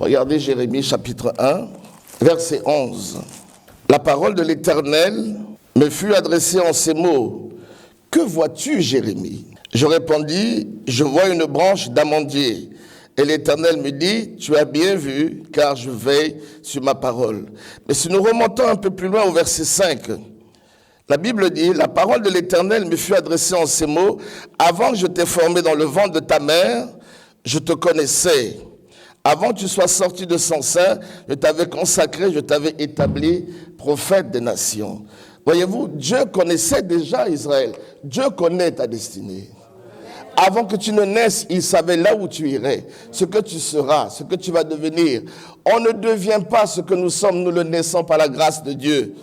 Regardez Jérémie chapitre 1, verset 11. La parole de l'Éternel me fut adressée en ces mots. Que vois-tu, Jérémie? Je répondis, je vois une branche d'amandier. Et l'Éternel me dit, tu as bien vu, car je veille sur ma parole. Mais si nous remontons un peu plus loin au verset 5, la Bible dit, la parole de l'Éternel me fut adressée en ces mots, avant que je t'ai formé dans le ventre de ta mère, je te connaissais. Avant que tu sois sorti de son sein, je t'avais consacré, je t'avais établi prophète des nations. Voyez-vous, Dieu connaissait déjà Israël. Dieu connaît ta destinée. Avant que tu ne naisses, il savait là où tu irais, ce que tu seras, ce que tu vas devenir. On ne devient pas ce que nous sommes, nous le naissons par la grâce de Dieu.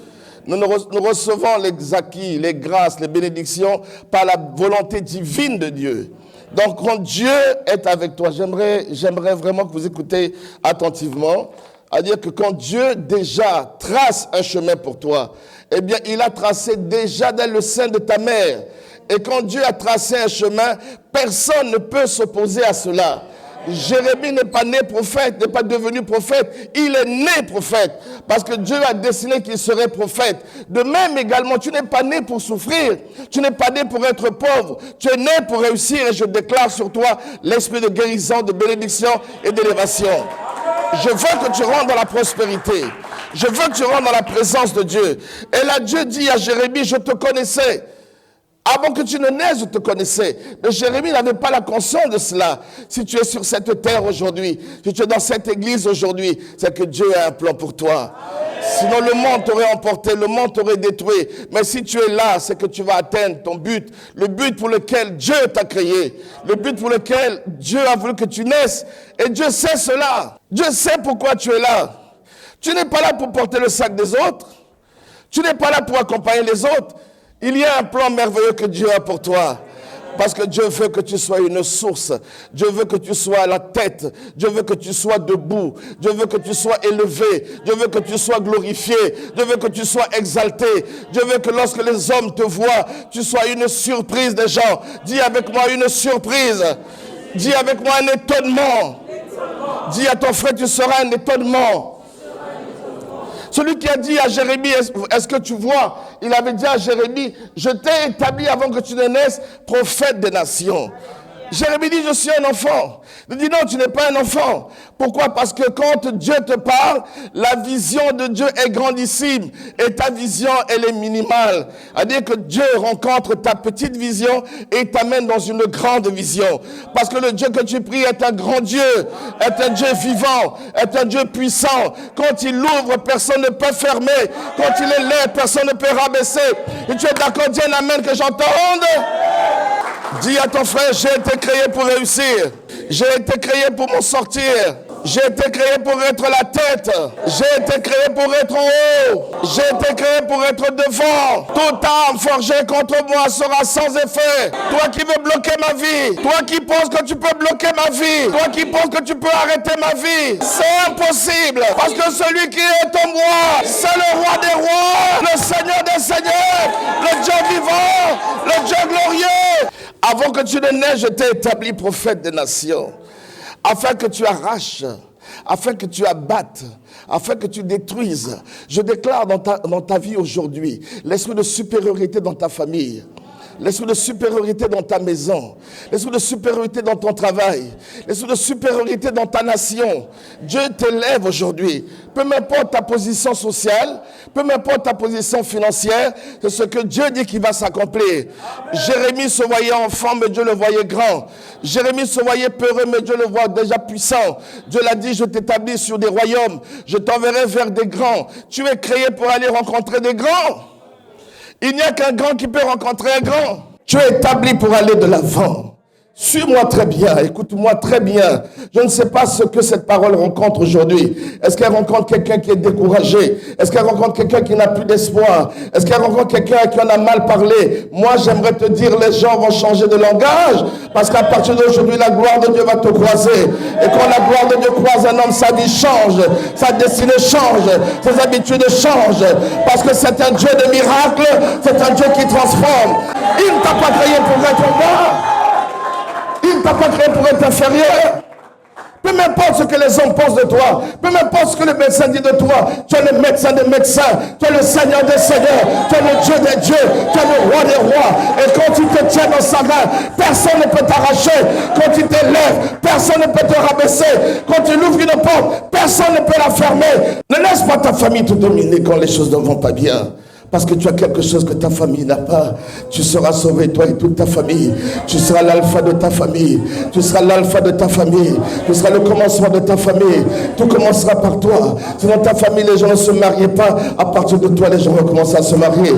Nous recevons les acquis, les grâces, les bénédictions par la volonté divine de Dieu. Donc quand Dieu est avec toi, j'aimerais vraiment que vous écoutez attentivement, à dire que quand Dieu déjà trace un chemin pour toi, eh bien il a tracé déjà dans le sein de ta mère. Et quand Dieu a tracé un chemin, personne ne peut s'opposer à cela. Jérémie n'est pas né prophète, n'est pas devenu prophète, il est né prophète, parce que Dieu a décidé qu'il serait prophète. De même également, tu n'es pas né pour souffrir, tu n'es pas né pour être pauvre, tu es né pour réussir, et je déclare sur toi l'esprit de guérison, de bénédiction et d'élévation. Je veux que tu rentres dans la prospérité, je veux que tu rentres dans la présence de Dieu. Et là Dieu dit à Jérémie, je te connaissais. Avant que tu ne naisses, je te connaissais. Mais Jérémie n'avait pas la conscience de cela. Si tu es sur cette terre aujourd'hui, si tu es dans cette église aujourd'hui, c'est que Dieu a un plan pour toi. Sinon le monde t'aurait emporté, le monde t'aurait détruit. Mais si tu es là, c'est que tu vas atteindre ton but. Le but pour lequel Dieu t'a créé. Le but pour lequel Dieu a voulu que tu naisses. Et Dieu sait cela. Dieu sait pourquoi tu es là. Tu n'es pas là pour porter le sac des autres. Tu n'es pas là pour accompagner les autres. Il y a un plan merveilleux que Dieu a pour toi. Parce que Dieu veut que tu sois une source. Dieu veut que tu sois à la tête. Dieu veut que tu sois debout. Dieu veut que tu sois élevé. Dieu veut que tu sois glorifié. Dieu veut que tu sois exalté. Dieu veut que lorsque les hommes te voient, tu sois une surprise des gens. Dis avec moi une surprise. Dis avec moi un étonnement. Dis à ton frère, tu seras un étonnement. Celui qui a dit à Jérémie, est-ce que tu vois? Il avait dit à Jérémie, je t'ai établi avant que tu ne naisses prophète des nations. Jérémie dit, je suis un enfant. Il dit, non, tu n'es pas un enfant. Pourquoi? Parce que quand Dieu te parle, la vision de Dieu est grandissime et ta vision, elle est minimale. C'est-à-dire que Dieu rencontre ta petite vision et t'amène dans une grande vision. Parce que le Dieu que tu pries est un grand Dieu, est un Dieu vivant, est un Dieu puissant. Quand il ouvre, personne ne peut fermer. Quand il élève, personne ne peut rabaisser. Et tu es d'accord, dis un amen que j'entende? Dis à ton frère, j'ai été créé pour réussir. J'ai été créé pour m'en sortir. J'ai été créé pour être la tête. J'ai été créé pour être en haut. J'ai été créé pour être devant. Toute arme forgée contre moi sera sans effet. Toi qui veux bloquer ma vie. Toi qui penses que tu peux bloquer ma vie. Toi qui penses que tu peux arrêter ma vie. C'est impossible. Parce que celui qui est en moi, c'est le roi des rois, le Seigneur des seigneurs, le Dieu vivant, le Dieu glorieux. Avant que tu ne naisses, je t'ai établi prophète des nations, afin que tu arraches, afin que tu abattes, afin que tu détruises. Je déclare dans ta vie aujourd'hui l'esprit de supériorité dans ta famille, l'esprit de supériorité dans ta maison, l'esprit de supériorité dans ton travail, l'esprit de supériorité dans ta nation. Dieu t'élève aujourd'hui. Peu m'importe ta position sociale, peu m'importe ta position financière, c'est ce que Dieu dit qui va s'accomplir. Jérémie se voyait enfant, mais Dieu le voyait grand. Jérémie se voyait peureux, mais Dieu le voit déjà puissant. Dieu l'a dit, je t'établis sur des royaumes, je t'enverrai vers des grands. Tu es créé pour aller rencontrer des grands. Il n'y a qu'un grand qui peut rencontrer un grand. Tu es établi pour aller de l'avant. Suis-moi très bien, écoute-moi très bien. Je ne sais pas ce que cette parole rencontre aujourd'hui. Est-ce qu'elle rencontre quelqu'un qui est découragé? Est-ce qu'elle rencontre quelqu'un qui n'a plus d'espoir? Est-ce qu'elle rencontre quelqu'un qui en a mal parlé? Moi, j'aimerais te dire, les gens vont changer de langage, parce qu'à partir d'aujourd'hui, la gloire de Dieu va te croiser. Et quand la gloire de Dieu croise un homme, sa vie change, sa destinée change, ses habitudes changent, parce que c'est un Dieu de miracles, c'est un Dieu qui transforme. Il ne t'a pas créé pour être bas. Il ne t'a pas créé pour être inférieur. Peu m'importe ce que les hommes pensent de toi. Peu m'importe ce que le médecin dit de toi. Tu es le médecin des médecins. Tu es le Seigneur des seigneurs. Tu es le Dieu des dieux. Tu es le roi des rois. Et quand tu te tiens dans sa main, personne ne peut t'arracher. Quand tu t'élèves, personne ne peut te rabaisser. Quand tu ouvres une porte, personne ne peut la fermer. Ne laisse pas ta famille te dominer quand les choses ne vont pas bien. Parce que tu as quelque chose que ta famille n'a pas. Tu seras sauvé, toi et toute ta famille. Tu seras l'alpha de ta famille. Tu seras l'alpha de ta famille. Tu seras le commencement de ta famille. Tout commencera par toi. Si dans ta famille, les gens ne se mariaient pas, à partir de toi, les gens vont commencer à se marier.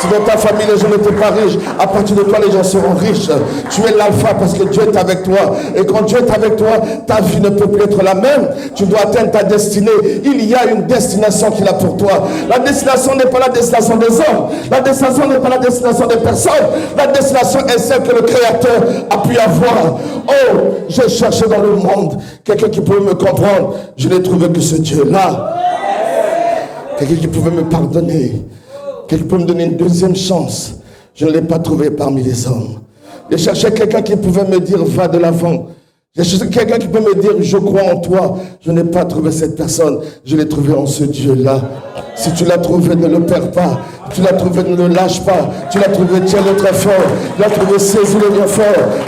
Si dans ta famille, les gens n'étaient pas riches, à partir de toi, les gens seront riches. Tu es l'alpha parce que Dieu est avec toi. Et quand Dieu est avec toi, ta vie ne peut plus être la même. Tu dois atteindre ta destinée. Il y a une destination qu'il a pour toi. La destination n'est pas la destination des hommes. La destination n'est pas la destination des personnes. La destination est celle que le Créateur a pu avoir. Oh, j'ai cherché dans le monde quelqu'un qui pouvait me comprendre. Je n'ai trouvé que ce Dieu-là. Quelqu'un qui pouvait me pardonner. Qu'il peut me donner une deuxième chance. Je ne l'ai pas trouvé parmi les hommes. J'ai cherché quelqu'un qui pouvait me dire va de l'avant. J'ai cherché quelqu'un qui peut me dire je crois en toi. Je n'ai pas trouvé cette personne. Je l'ai trouvé en ce Dieu-là. Si tu l'as trouvé, ne le perds pas. Si tu l'as trouvé, ne le lâche pas. Tu l'as trouvé, tiens-le très fort. Tu l'as trouvé, saisis-le bien fort.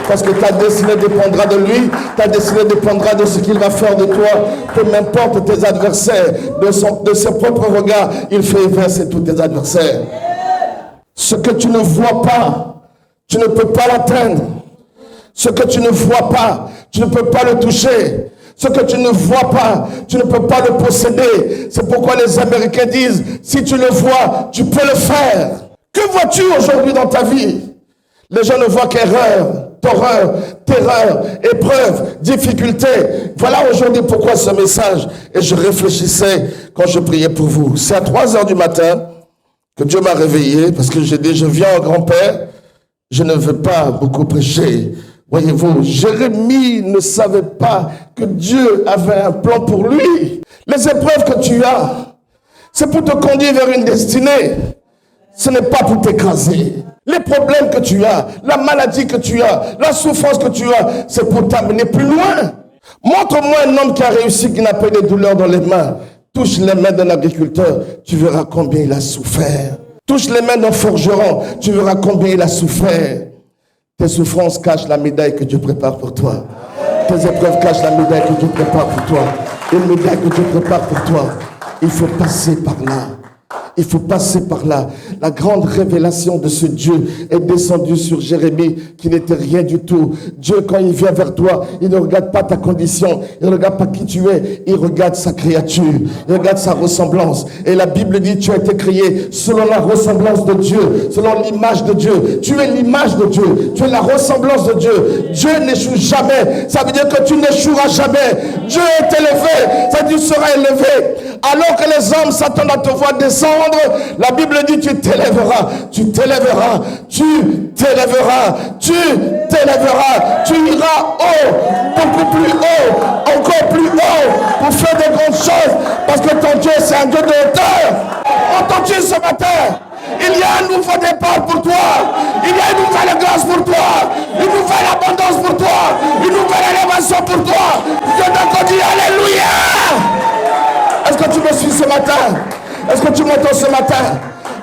Parce que ta destinée dépendra de lui. Ta destinée dépendra de ce qu'il va faire de toi. Peu m'importe tes adversaires. De ses propres regards, il fait évincer tous tes adversaires. Ce que tu ne vois pas, tu ne peux pas l'atteindre. Ce que tu ne vois pas, tu ne peux pas le toucher. Ce que tu ne vois pas, tu ne peux pas le posséder. C'est pourquoi les Américains disent, si tu le vois, tu peux le faire. Que vois-tu aujourd'hui dans ta vie? Les gens ne voient qu'erreur, horreur, terreur, épreuve, difficulté. Voilà aujourd'hui pourquoi ce message. Et je réfléchissais quand je priais pour vous. C'est à 3h du matin que Dieu m'a réveillé parce que j'ai dit, je viens au grand-père, je ne veux pas beaucoup prêcher. Voyez-vous, Jérémie ne savait pas que Dieu avait un plan pour lui. Les épreuves que tu as, c'est pour te conduire vers une destinée. Ce n'est pas pour t'écraser. Les problèmes que tu as, la maladie que tu as, la souffrance que tu as, c'est pour t'amener plus loin. Montre-moi un homme qui a réussi, qui n'a pas eu de douleur dans les mains. Touche les mains d'un agriculteur, tu verras combien il a souffert. Touche les mains d'un forgeron, tu verras combien il a souffert. Tes souffrances cachent la médaille que Dieu prépare pour toi. Tes épreuves cachent la médaille que Dieu prépare pour toi. Une médaille que Dieu prépare pour toi. Il faut passer par là. Il faut passer par là. La grande révélation de ce Dieu est descendue sur Jérémie qui n'était rien du tout. Dieu, quand il vient vers toi, il ne regarde pas ta condition, il ne regarde pas qui tu es, il regarde sa créature, il regarde sa ressemblance. Et la Bible dit, tu as été créé selon la ressemblance de Dieu, selon l'image de Dieu. Tu es l'image de Dieu, tu es la ressemblance de Dieu. Dieu n'échoue jamais. Ça veut dire que tu n'échoueras jamais. Dieu est élevé, ça veut dire que tu seras élevé. Alors que les hommes s'attendent à te voir descendre, la Bible dit tu t'élèveras, tu t'élèveras, tu t'élèveras, tu t'élèveras, tu iras haut, beaucoup plus haut, encore plus haut, pour faire de grandes choses, parce que ton Dieu c'est un Dieu de hauteur. Entends-tu ce matin? Il y a un nouveau départ pour toi, il y a une nouvelle grâce pour toi, une nouvelle abondance pour toi, une nouvelle élévation pour toi. Je te dis alléluia. Est-ce que tu me suis ce matin? Est-ce que tu m'entends ce matin?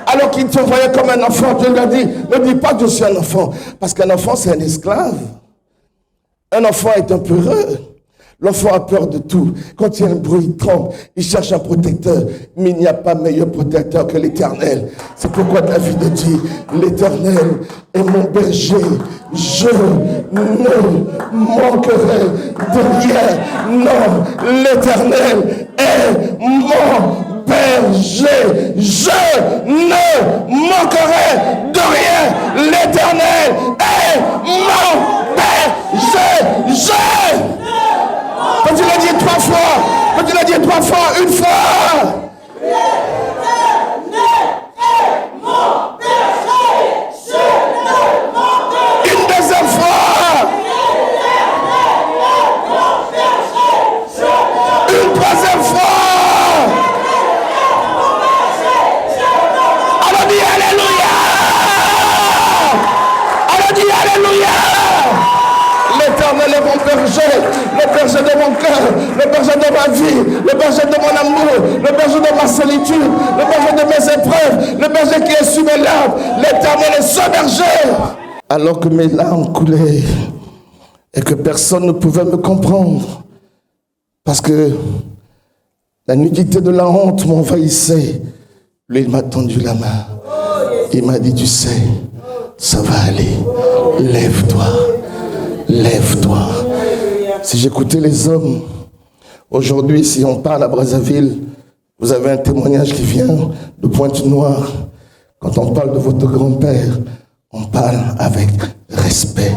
Alors qu'il te voyait comme un enfant, Dieu lui a dit, ne dis pas que je suis un enfant. Parce qu'un enfant, c'est un esclave. Un enfant est un peureux. L'enfant a peur de tout. Quand il y a un bruit, il tremble. Il cherche un protecteur. Mais il n'y a pas meilleur protecteur que l'Éternel. C'est pourquoi David dit, l'Éternel est mon berger. Je ne manquerai de rien. Non, l'Éternel est mon berger. Je ne manquerai de rien. L'Éternel est mon berger. Quand tu l'as dit 3 fois, quand tu l'as dit 3 fois, une fois. Une deuxième fois. Une troisième fois. Alors dis alléluia. Alors dis alléluia. L'Éternel est mon berger, le berger de mon cœur, le berger de ma vie, le berger de mon amour, le berger de ma solitude, le berger de mes épreuves, le berger qui essuie mes larmes. L'Éternel est ce berger. Alors que mes larmes coulaient et que personne ne pouvait me comprendre, parce que la nudité de la honte m'envahissait, lui il m'a tendu la main. Il m'a dit, tu sais, ça va aller. Lève-toi. Lève-toi. Si j'écoutais les hommes, aujourd'hui, si on parle à Brazzaville, vous avez un témoignage qui vient de Pointe-Noire. Quand on parle de votre grand-père, on parle avec respect.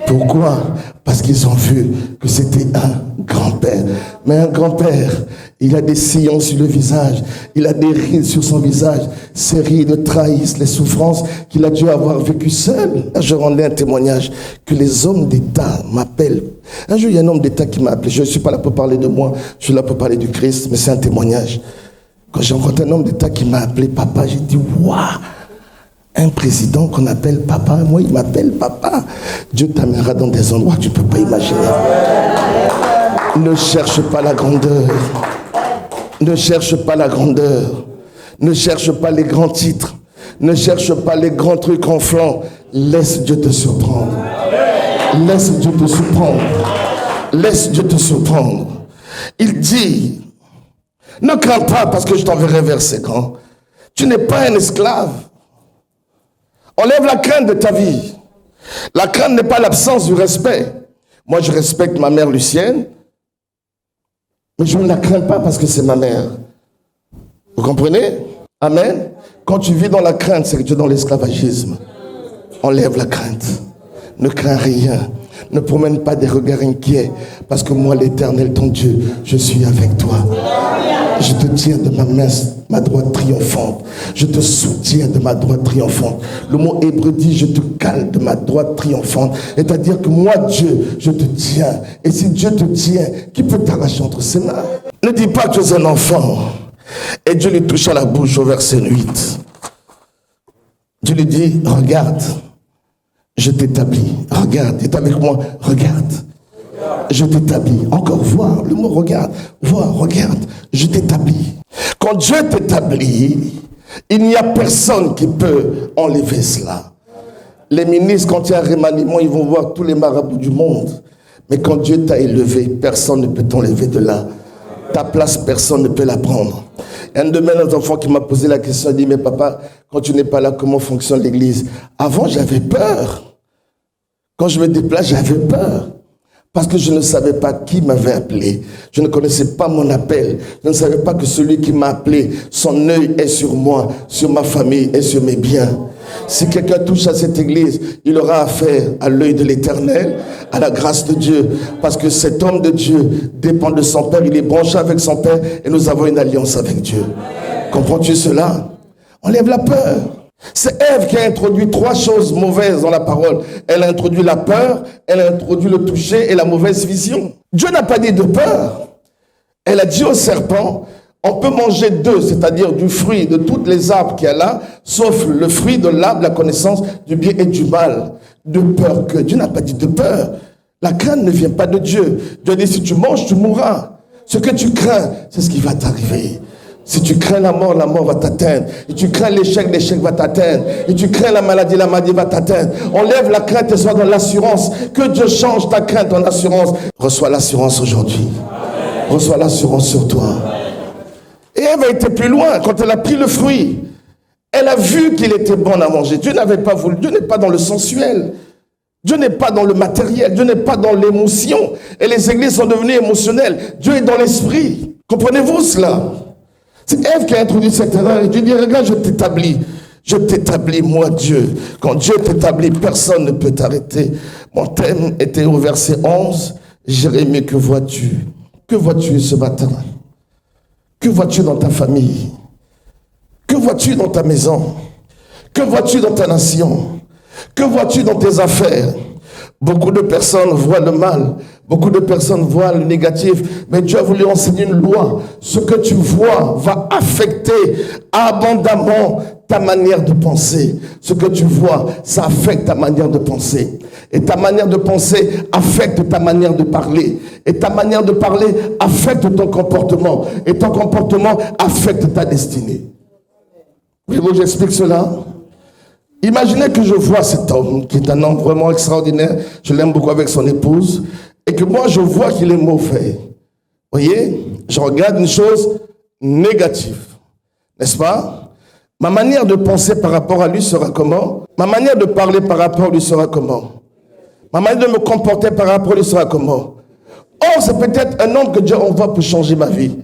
Pourquoi? Parce qu'ils ont vu que c'était un grand-père. Mais un grand-père, il a des sillons sur le visage, il a des rides sur son visage. Ces rides trahissent les souffrances qu'il a dû avoir vécues seul. Je rendais un témoignage que les hommes d'État m'appellent. Un jour, il y a un homme d'État qui m'a appelé. Je ne suis pas là pour parler de moi, je suis là pour parler du Christ, mais c'est un témoignage. Quand j'ai rencontré un homme d'État qui m'a appelé papa, j'ai dit, waouh! Un président qu'on appelle papa, moi il m'appelle papa. Dieu t'amènera dans des endroits que tu ne peux pas imaginer. Ne cherche pas la grandeur. Ne cherche pas la grandeur. Ne cherche pas les grands titres. Ne cherche pas les grands trucs enflants. Laisse Dieu te surprendre. Laisse Dieu te surprendre. Laisse Dieu te surprendre. Il dit, ne crains pas parce que je t'enverrai vers ces grands. Tu n'es pas un esclave. Enlève la crainte de ta vie. La crainte n'est pas l'absence du respect. Moi, je respecte ma mère Lucienne, mais je ne la crains pas parce que c'est ma mère. Vous comprenez? Amen. Quand tu vis dans la crainte, c'est que tu es dans l'esclavagisme. Enlève la crainte. Ne crains rien. Ne promène pas des regards inquiets, parce que moi, l'Éternel, ton Dieu, je suis avec toi. Je te tiens de ma main, ma droite triomphante. Je te soutiens de ma droite triomphante. Le mot hébreu dit, je te cale de ma droite triomphante. C'est-à-dire que moi, Dieu, je te tiens. Et si Dieu te tient, qui peut t'arracher entre ses mains? Ne dis pas que tu es un enfant. Et Dieu lui touche à la bouche au verset 8. Dieu lui dit, regarde, je t'établis. Regarde, est avec moi, regarde. Je t'établis. Encore voir, le mot regarde, voir, regarde, je t'établis. Quand Dieu t'établit, il n'y a personne qui peut enlever cela. Les ministres, quand il y a un remaniement, ils vont voir tous les marabouts du monde. Mais quand Dieu t'a élevé, personne ne peut t'enlever de là. Ta place, personne ne peut la prendre. Un de mes enfants qui m'a posé la question, il dit, mais papa, quand tu n'es pas là, comment fonctionne l'église? Avant, j'avais peur. Quand je me déplace, j'avais peur. Parce que je ne savais pas qui m'avait appelé. Je ne connaissais pas mon appel. Je ne savais pas que celui qui m'a appelé, son œil est sur moi, sur ma famille et sur mes biens. Si quelqu'un touche à cette église, il aura affaire à l'œil de l'Éternel, à la grâce de Dieu. Parce que cet homme de Dieu dépend de son Père. Il est branché avec son Père et nous avons une alliance avec Dieu. Comprends-tu cela? Enlève la peur. C'est Ève qui a introduit 3 choses mauvaises dans la parole. Elle a introduit la peur, elle a introduit le toucher et la mauvaise vision. Dieu n'a pas dit de peur. Elle a dit au serpent, on peut manger d'eux, c'est-à-dire du fruit de toutes les arbres qu'il y a là, sauf le fruit de l'arbre, la connaissance du bien et du mal. De peur que Dieu n'a pas dit de peur. La crainte ne vient pas de Dieu. Dieu dit, si tu manges, tu mourras. Ce que tu crains, c'est ce qui va t'arriver. Si tu crains la mort va t'atteindre. Et tu crains l'échec, l'échec va t'atteindre. Et tu crains la maladie va t'atteindre. Enlève la crainte et sois dans l'assurance. Que Dieu change ta crainte en assurance. Reçois l'assurance aujourd'hui. Reçois l'assurance sur toi. Et elle va été plus loin. Quand elle a pris le fruit, elle a vu qu'il était bon à manger. Dieu n'avait pas voulu. Dieu n'est pas dans le sensuel. Dieu n'est pas dans le matériel. Dieu n'est pas dans l'émotion. Et les églises sont devenues émotionnelles. Dieu est dans l'esprit. Comprenez-vous cela? C'est Ève qui a introduit cette erreur. Et Dieu dit, regarde, je t'établis. Je t'établis, moi, Dieu. Quand Dieu t'établit, personne ne peut t'arrêter. Mon thème était au verset 11. Jérémie, que vois-tu? Que vois-tu ce matin? Que vois-tu dans ta famille? Que vois-tu dans ta maison? Que vois-tu dans ta nation? Que vois-tu dans tes affaires? Beaucoup de personnes voient le mal, beaucoup de personnes voient le négatif, mais Dieu a voulu enseigner une loi. Ce que tu vois va affecter abondamment ta manière de penser. Ce que tu vois, ça affecte ta manière de penser. Et ta manière de penser affecte ta manière de parler. Et ta manière de parler affecte ton comportement. Et ton comportement affecte ta destinée. Voulez-vous que j'explique cela? Imaginez que je vois cet homme, qui est un homme vraiment extraordinaire. Je l'aime beaucoup avec son épouse. Et que moi, je vois qu'il est mauvais. Vous voyez? Je regarde une chose négative. N'est-ce pas? Ma manière de penser par rapport à lui sera comment? Ma manière de parler par rapport à lui sera comment? Ma manière de me comporter par rapport à lui sera comment? Or, c'est peut-être un homme que Dieu envoie pour changer ma vie.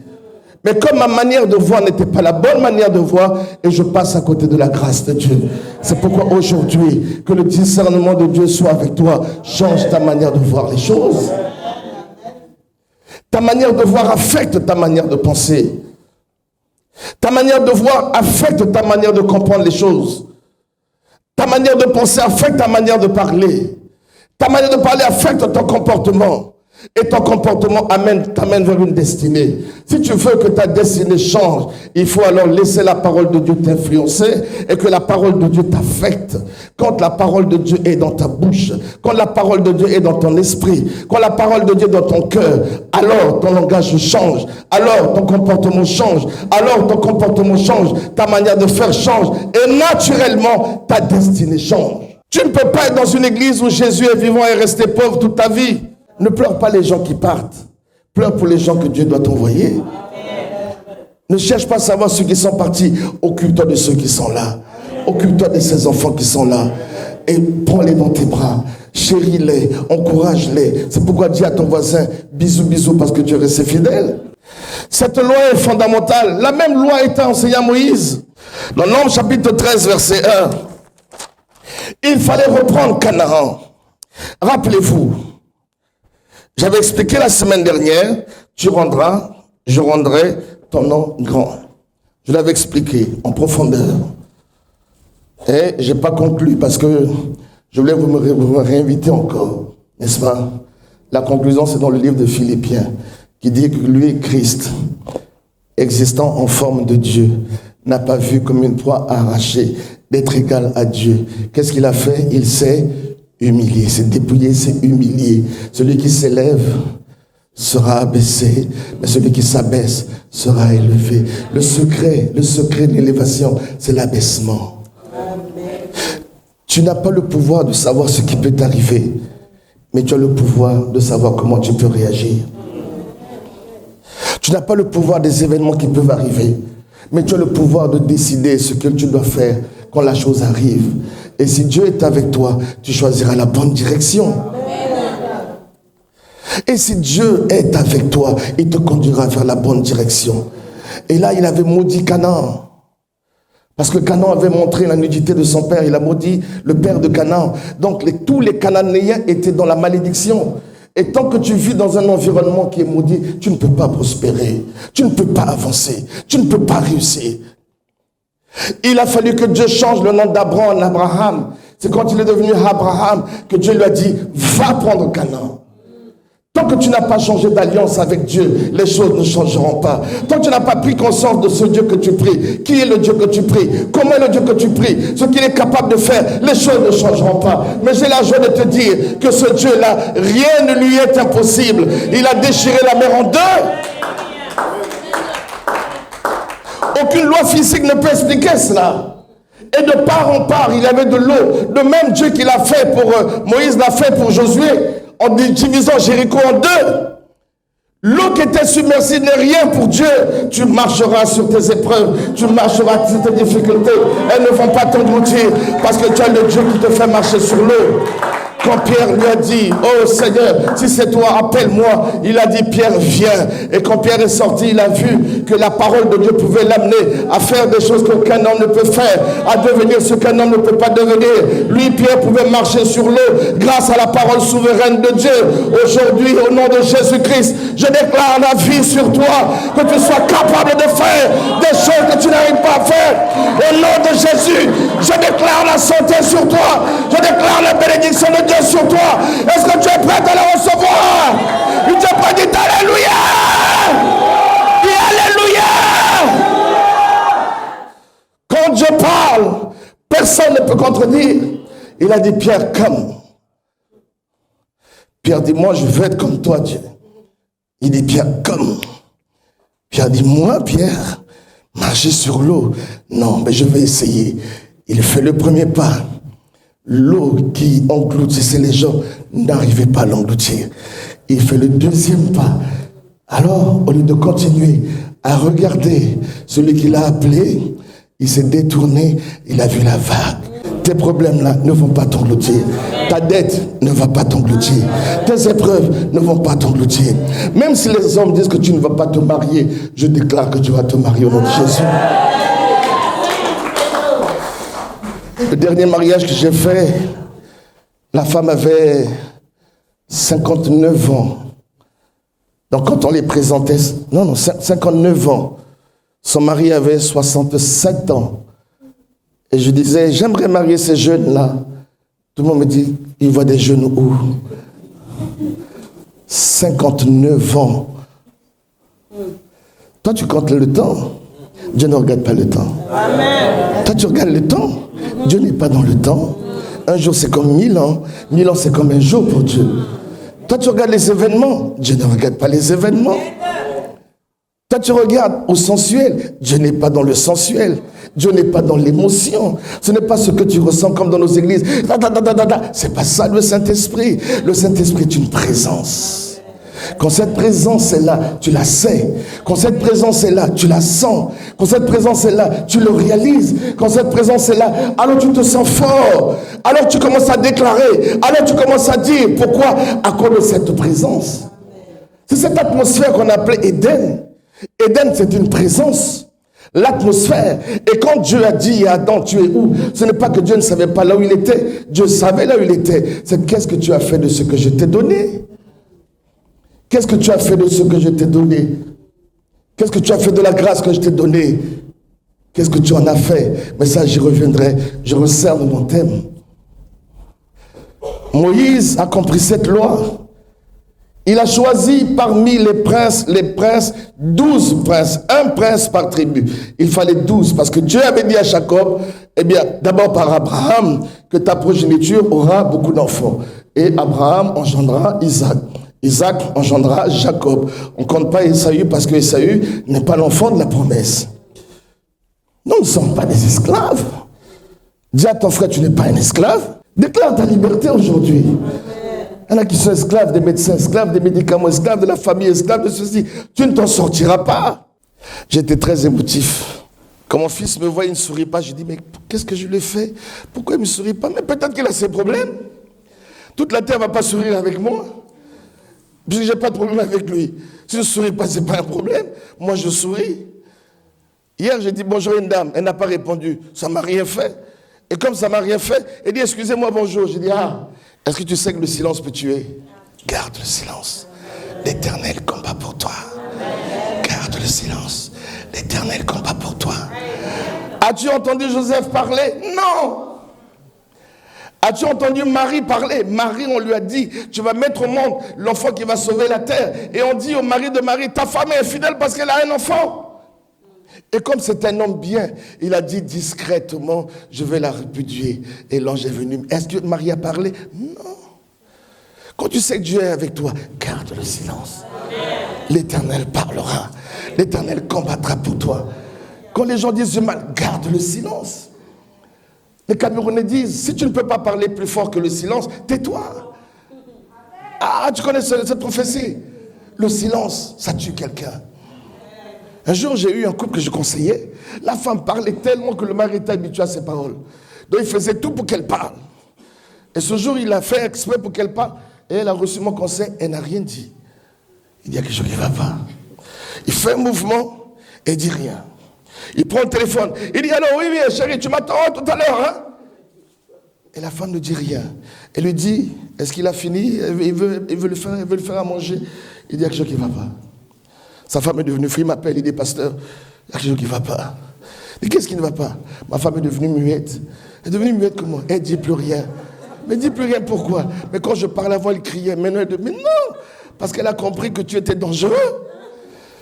Mais comme ma manière de voir n'était pas la bonne manière de voir, et je passe à côté de la grâce de Dieu. C'est pourquoi aujourd'hui, que le discernement de Dieu soit avec toi. Change ta manière de voir les choses. Ta manière de voir affecte ta manière de penser. Ta manière de voir affecte ta manière de comprendre les choses. Ta manière de penser affecte ta manière de parler. Ta manière de parler affecte ton comportement. Et ton comportement t'amène vers une destinée. Si tu veux que ta destinée change, il faut alors laisser la parole de Dieu t'influencer et que la parole de Dieu t'affecte. Quand la parole de Dieu est dans ta bouche, quand la parole de Dieu est dans ton esprit, quand la parole de Dieu est dans ton cœur, alors ton langage change, alors ton comportement change, alors ton comportement change, ta manière de faire change et naturellement ta destinée change. Tu ne peux pas être dans une église où Jésus est vivant et rester pauvre toute ta vie. Ne pleure pas les gens qui partent. Pleure pour les gens que Dieu doit t'envoyer. Ne cherche pas à savoir ceux qui sont partis. Occupe-toi de ceux qui sont là. Occupe-toi de ces enfants qui sont là. Et prends-les dans tes bras. Chéris-les. Encourage-les. C'est pourquoi dis à ton voisin, bisous, bisous, parce que Dieu reste fidèle. Cette loi est fondamentale. La même loi a été enseignée à Moïse. Dans Nombre chapitre 13, verset 1. Il fallait reprendre Canaan. Rappelez-vous. J'avais expliqué la semaine dernière, je rendrai ton nom grand. Je l'avais expliqué en profondeur. Et je n'ai pas conclu parce que je voulais vous réinviter encore, n'est-ce pas? La conclusion, c'est dans le livre de Philippiens, qui dit que lui, Christ, existant en forme de Dieu, n'a pas vu comme une proie arrachée d'être égal à Dieu. Qu'est-ce qu'il a fait? Il s'est humilié, c'est dépouillé, c'est humilié. Celui qui s'élève sera abaissé, mais celui qui s'abaisse sera élevé. Le secret de l'élévation, c'est l'abaissement. Tu n'as pas le pouvoir de savoir ce qui peut t'arriver, mais tu as le pouvoir de savoir comment tu peux réagir. Tu n'as pas le pouvoir des événements qui peuvent arriver, mais tu as le pouvoir de décider ce que tu dois faire quand la chose arrive. Et si Dieu est avec toi, tu choisiras la bonne direction. Et si Dieu est avec toi, il te conduira vers la bonne direction. Et là, il avait maudit Canaan. Parce que Canaan avait montré la nudité de son père. Il a maudit le père de Canaan. Donc tous les Cananéens étaient dans la malédiction. Et tant que tu vis dans un environnement qui est maudit, tu ne peux pas prospérer. Tu ne peux pas avancer. Tu ne peux pas réussir. Il a fallu que Dieu change le nom d'Abraham en Abraham. C'est quand il est devenu Abraham que Dieu lui a dit, va prendre Canaan. Tant que tu n'as pas changé d'alliance avec Dieu, les choses ne changeront pas. Tant que tu n'as pas pris conscience de ce Dieu que tu pries, qui est le Dieu que tu pries, comment est le Dieu que tu pries, ce qu'il est capable de faire, les choses ne changeront pas. Mais j'ai la joie de te dire que ce Dieu-là, rien ne lui est impossible. Il a déchiré la mer en deux. Aucune loi physique ne peut expliquer cela. Et de part en part, il y avait de l'eau. Le même Dieu qu'il a fait pour Moïse l'a fait pour Josué, en divisant Jéricho en deux. L'eau qui était submergée n'est rien pour Dieu. Tu marcheras sur tes épreuves, tu marcheras sur tes difficultés. Elles ne vont pas t'engloutir parce que tu as le Dieu qui te fait marcher sur l'eau. Quand Pierre lui a dit, oh Seigneur, si c'est toi, appelle-moi. Il a dit, Pierre, viens. Et quand Pierre est sorti, il a vu que la parole de Dieu pouvait l'amener à faire des choses qu'aucun homme ne peut faire, à devenir ce qu'un homme ne peut pas devenir. Lui, Pierre, pouvait marcher sur l'eau grâce à la parole souveraine de Dieu. Aujourd'hui, au nom de Jésus-Christ, je déclare la vie sur toi, que tu sois capable de faire des choses que tu n'arrives pas à faire. Au nom de Jésus, je déclare la santé sur toi. Je déclare la bénédiction de Dieu sur toi. Est-ce que tu es prêt à la recevoir? Il te prêt, dit alléluia. Dis alléluia. Quand Dieu parle, personne ne peut contredire. Il a dit, Pierre, comme Pierre dit, moi je veux être comme toi, Dieu. Il dit, Pierre, comme. Pierre dit, moi, Pierre, marcher sur l'eau. Non, mais je vais essayer. Il fait le premier pas. L'eau qui engloutissait les gens n'arrivait pas à l'engloutir. Il fait le deuxième pas. Alors, au lieu de continuer à regarder celui qui l'a appelé, il s'est détourné, il a vu la vague. Tes problèmes-là ne vont pas t'engloutir. Ta dette ne va pas t'engloutir. Tes épreuves ne vont pas t'engloutir. Même si les hommes disent que tu ne vas pas te marier, je déclare que tu vas te marier au nom de Jésus. Le dernier mariage que j'ai fait, la femme avait 59 ans. Donc quand on les présentait, 59 ans. Son mari avait 67 ans. Et je disais, j'aimerais marier ces jeunes-là. Tout le monde me dit, il voit des jeunes où? 59 ans. Toi, tu comptes le temps. Dieu ne regarde pas le temps. Amen. Toi, tu regardes le temps. Dieu n'est pas dans le temps. Un jour, c'est comme 1000 ans. 1000 ans, c'est comme un jour pour Dieu. Toi, tu regardes les événements. Dieu ne regarde pas les événements. Toi, tu regardes au sensuel. Dieu n'est pas dans le sensuel. Dieu n'est pas dans l'émotion. Ce n'est pas ce que tu ressens comme dans nos églises. C'est pas ça le Saint-Esprit. Le Saint-Esprit est une présence. Quand cette présence est là, tu la sais. Quand cette présence est là, tu la sens. Quand cette présence est là, tu le réalises. Quand cette présence est là, alors tu te sens fort. Alors tu commences à déclarer. Alors tu commences à dire. Pourquoi? À cause de cette présence. C'est cette atmosphère qu'on appelait Éden. Éden, c'est une présence. L'atmosphère. Et quand Dieu a dit à Adam, tu es où? Ce n'est pas que Dieu ne savait pas là où il était. Dieu savait là où il était. C'est qu'est-ce que tu as fait de ce que je t'ai donné? Qu'est-ce que tu as fait de ce que je t'ai donné? Qu'est-ce que tu as fait de la grâce que je t'ai donnée? Qu'est-ce que tu en as fait? Mais ça, j'y reviendrai. Je resserre mon thème. Moïse a compris cette loi. Il a choisi parmi les princes, 12 princes, un prince par tribu. Il fallait 12 parce que Dieu avait dit à Jacob, eh bien, d'abord par Abraham, que ta progéniture aura beaucoup d'enfants. Et Abraham engendra Isaac. Isaac engendra Jacob. On ne compte pas Ésaü parce que Ésaü n'est pas l'enfant de la promesse. Nous ne sommes pas des esclaves. Dis à ton frère, tu n'es pas un esclave. Déclare ta liberté aujourd'hui. Il y en a qui sont esclaves des médecins, esclaves des médicaments, esclaves de la famille, esclaves de ceci. Tu ne t'en sortiras pas. J'étais très émotif. Quand mon fils me voit, il ne sourit pas. Je dis, mais qu'est-ce que je lui ai fait? Pourquoi il ne me sourit pas? Mais peut-être qu'il a ses problèmes. Toute la terre ne va pas sourire avec moi. Puisque je n'ai pas de problème avec lui. Si je ne souris pas, ce n'est pas un problème. Moi, je souris. Hier, j'ai dit bonjour à une dame. Elle n'a pas répondu. Ça ne m'a rien fait. Et comme ça ne m'a rien fait, elle dit excusez-moi, bonjour. J'ai dit est-ce que tu sais que le silence peut tuer? Garde le silence. L'Éternel combat pour toi. Garde le silence. L'Éternel combat pour toi. As-tu entendu Joseph parler? Non. As-tu entendu Marie parler? Marie, on lui a dit, tu vas mettre au monde l'enfant qui va sauver la terre. Et on dit au mari de Marie, ta femme est infidèle parce qu'elle a un enfant. Et comme c'est un homme bien, il a dit discrètement, je vais la répudier. Et l'ange est venu. Est-ce que Marie a parlé? Non. Quand tu sais que Dieu est avec toi, garde le silence. L'Éternel parlera. L'Éternel combattra pour toi. Quand les gens disent du mal, garde le silence. Les Camerounais disent, si tu ne peux pas parler plus fort que le silence, tais-toi. Tu connais cette prophétie? Le silence, ça tue quelqu'un. Un jour, j'ai eu un couple que je conseillais. La femme parlait tellement que le mari était habitué à ses paroles. Donc, il faisait tout pour qu'elle parle. Et ce jour, il a fait exprès pour qu'elle parle. Et elle a reçu mon conseil, elle n'a rien dit. Il y a quelque chose qui ne va pas. Il fait un mouvement et il dit rien. Il prend le téléphone. Il dit, alors oui, chérie, tu m'attends tout à l'heure, hein? Et la femme ne dit rien. Elle lui dit, est-ce qu'il a fini? Il veut le faire à manger. Il dit, il y a quelque chose qui ne va pas. Sa femme est devenue frère, il m'appelle, il dit, pasteur, il y a quelque chose qui ne va pas. Il dit, qu'est-ce qui ne va pas? Ma femme est devenue muette. Elle est devenue muette comment? Elle ne dit plus rien. Mais dis plus rien, pourquoi? Mais quand je parlais avant, elle criait. Mais non, parce qu'elle a compris que tu étais dangereux.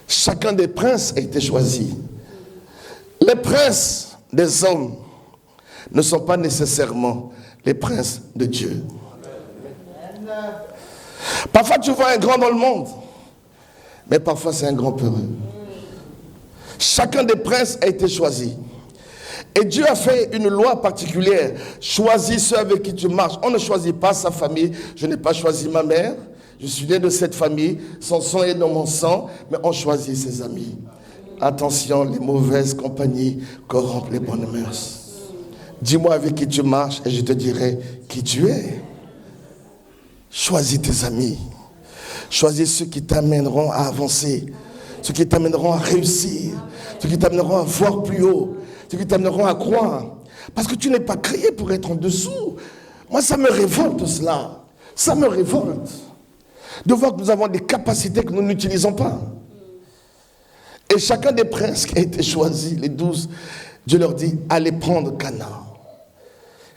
Chacun des princes a été choisi. Les princes des hommes ne sont pas nécessairement les princes de Dieu. Parfois tu vois un grand dans le monde, mais parfois c'est un grand peureux. Chacun des princes a été choisi. Et Dieu a fait une loi particulière. Choisis ceux avec qui tu marches. On ne choisit pas sa famille. Je n'ai pas choisi ma mère. Je suis né de cette famille. Son sang est dans mon sang. Mais on choisit ses amis. Attention, les mauvaises compagnies corrompent les bonnes mœurs. Dis-moi avec qui tu marches et je te dirai qui tu es. Choisis tes amis. Choisis ceux qui t'amèneront à avancer. Ceux qui t'amèneront à réussir. Ceux qui t'amèneront à voir plus haut. Ceux qui t'amèneront à croire. Parce que tu n'es pas créé pour être en dessous. Moi, ça me révolte cela. Ça me révolte. De voir que nous avons des capacités que nous n'utilisons pas. Et chacun des princes qui a été choisi, les 12, Dieu leur dit, allez prendre Canaan.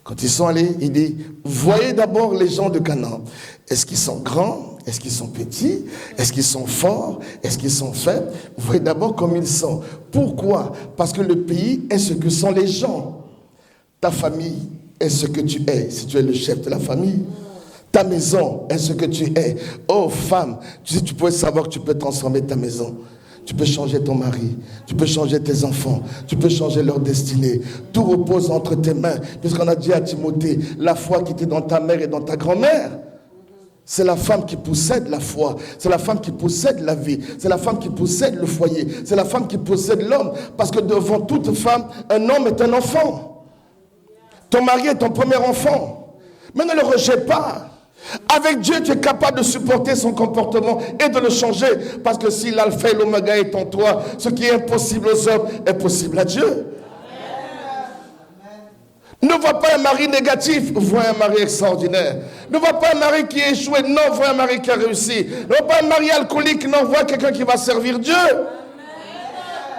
Quand ils sont allés, il dit, voyez d'abord les gens de Canaan. Est-ce qu'ils sont grands? Est-ce qu'ils sont petits? Est-ce qu'ils sont forts? Est-ce qu'ils sont faibles? Vous voyez d'abord comme ils sont. Pourquoi? Parce que le pays est ce que sont les gens. Ta famille est ce que tu es, si tu es le chef de la famille. Ta maison est ce que tu es. Oh femme, tu sais, tu peux savoir que tu peux transformer ta maison. Tu peux changer ton mari, tu peux changer tes enfants, tu peux changer leur destinée. Tout repose entre tes mains, puisqu'on a dit à Timothée, la foi qui était dans ta mère et dans ta grand-mère. C'est la femme qui possède la foi, c'est la femme qui possède la vie, c'est la femme qui possède le foyer, c'est la femme qui possède l'homme. Parce que devant toute femme, un homme est un enfant. Ton mari est ton premier enfant. Mais ne le rejette pas. Avec Dieu, tu es capable de supporter son comportement et de le changer. Parce que si l'alpha et l'oméga est en toi, ce qui est impossible aux hommes est possible à Dieu. Ne vois pas un mari négatif, vois un mari extraordinaire. Ne vois pas un mari qui est échoué, non, vois un mari qui a réussi. Ne vois pas un mari alcoolique, non, vois quelqu'un qui va servir Dieu.